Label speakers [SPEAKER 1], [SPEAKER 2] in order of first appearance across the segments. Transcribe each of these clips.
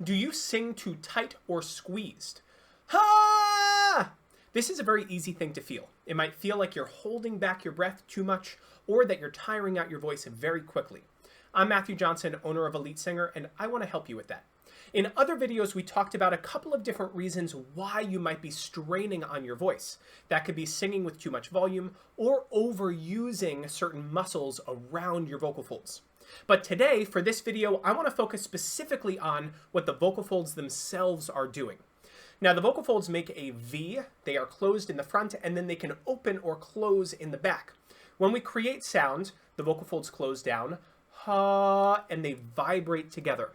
[SPEAKER 1] Do you sing too tight or squeezed? Ha! This is a very easy thing to feel. It might feel like you're holding back your breath too much or that you're tiring out your voice very quickly. I'm Matthew Johnson, owner of Elite Singer, and I want to help you with that. In other videos, we talked about a couple of different reasons why you might be straining on your voice. That could be singing with too much volume or overusing certain muscles around your vocal folds. But today, for this video, I want to focus specifically on what the vocal folds themselves are doing. Now, the vocal folds make a V, they are closed in the front, and then they can open or close in the back. When we create sound, the vocal folds close down, ha, and they vibrate together.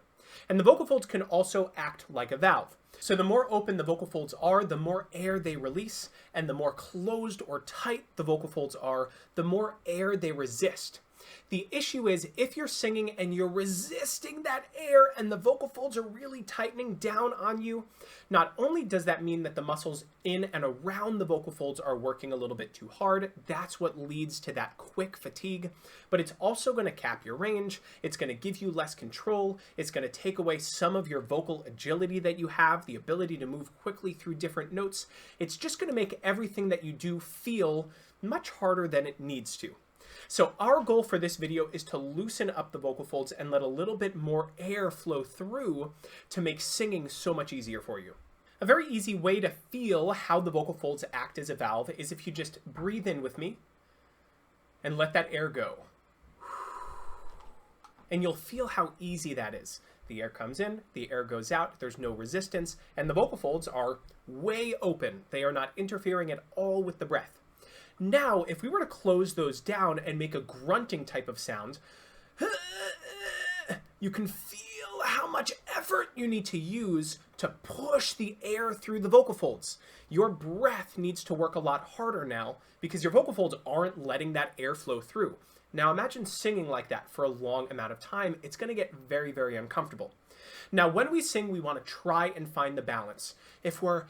[SPEAKER 1] And the vocal folds can also act like a valve. So the more open the vocal folds are, the more air they release, and the more closed or tight the vocal folds are, the more air they resist. The issue is if you're singing and you're resisting that air and the vocal folds are really tightening down on you, not only does that mean that the muscles in and around the vocal folds are working a little bit too hard, that's what leads to that quick fatigue, but it's also going to cap your range, it's going to give you less control, it's going to take away some of your vocal agility that you have, the ability to move quickly through different notes. It's just going to make everything that you do feel much harder than it needs to. So our goal for this video is to loosen up the vocal folds and let a little bit more air flow through to make singing so much easier for you. A very easy way to feel how the vocal folds act as a valve is if you just breathe in with me and let that air go. And you'll feel how easy that is. The air comes in, the air goes out, there's no resistance, and the vocal folds are way open. They are not interfering at all with the breath. Now, if we were to close those down and make a grunting type of sound, you can feel how much effort you need to use to push the air through the vocal folds. Your breath needs to work a lot harder now because your vocal folds aren't letting that air flow through. Now imagine singing like that for a long amount of time. It's going to get very, very uncomfortable. Now, when we sing, we want to try and find the balance. If we're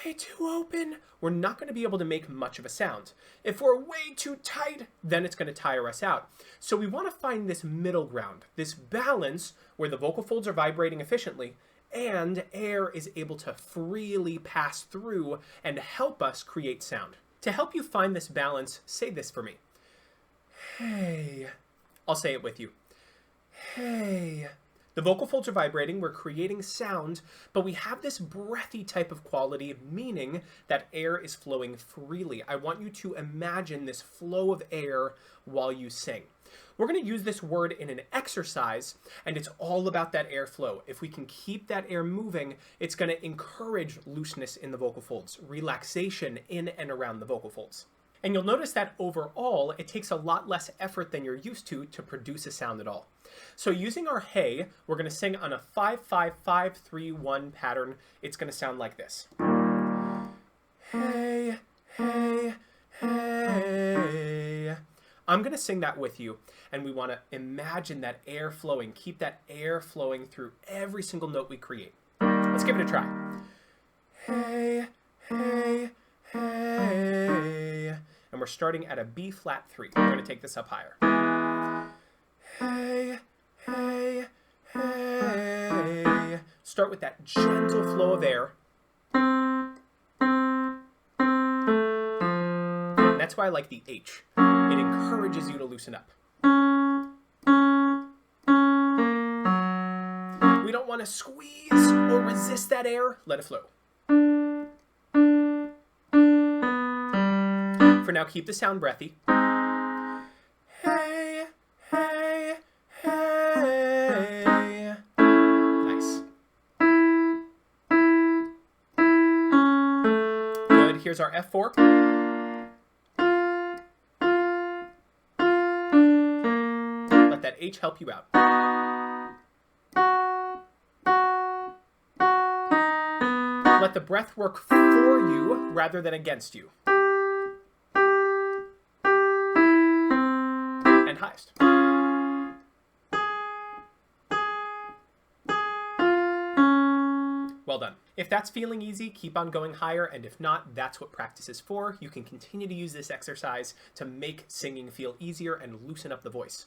[SPEAKER 1] way too open, we're not going to be able to make much of a sound. If we're way too tight, then it's going to tire us out. So we want to find this middle ground, this balance where the vocal folds are vibrating efficiently and air is able to freely pass through and help us create sound. To help you find this balance, say this for me. Hey. I'll say it with you. Hey. The vocal folds are vibrating, we're creating sound, but we have this breathy type of quality, meaning that air is flowing freely. I want you to imagine this flow of air while you sing. We're going to use this word in an exercise, and it's all about that airflow. If we can keep that air moving, it's going to encourage looseness in the vocal folds, relaxation in and around the vocal folds. And you'll notice that overall, it takes a lot less effort than you're used to produce a sound at all. So using our hey, we're going to sing on a 5-5-5-3-1 pattern. It's going to sound like this. Hey, hey, hey. I'm going to sing that with you, and we want to imagine that air flowing. Keep that air flowing through every single note we create. Let's give it a try. Hey, hey, hey. And we're starting at a B flat 3. We're going to take this up higher. Hey, hey, hey. Start with that gentle flow of air. And that's why I like the H. It encourages you to loosen up. We don't want to squeeze or resist that air. Let it flow. For now, keep the sound breathy. Hey, hey, hey. Nice. Good. Here's our F4. Let that H help you out. Let the breath work for you rather than against you. Highest. Well Well done. If that's feeling easy, keep on going higher, and if not, that's what practice is for. You can continue to use this exercise to make singing feel easier and loosen up the voice.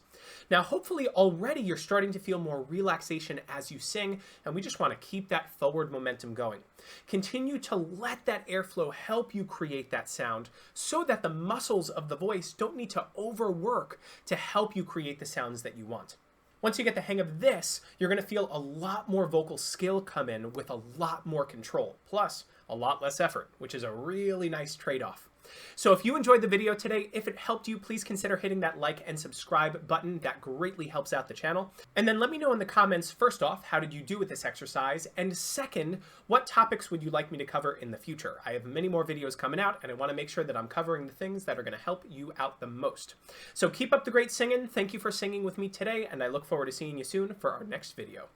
[SPEAKER 1] Now, hopefully already you're starting to feel more relaxation as you sing, and we just want to keep that forward momentum going. Continue to let that airflow help you create that sound so that the muscles of the voice don't need to overwork to help you create the sounds that you want. Once you get the hang of this, you're going to feel a lot more vocal skill come in with a lot more control, plus a lot less effort, which is a really nice trade-off. So if you enjoyed the video today, if it helped you, please consider hitting that like and subscribe button. That greatly helps out the channel. And then let me know in the comments, first off, how did you do with this exercise? And second, what topics would you like me to cover in the future? I have many more videos coming out, and I want to make sure that I'm covering the things that are going to help you out the most. So keep up the great singing. Thank you for singing with me today, and I look forward to seeing you soon for our next video.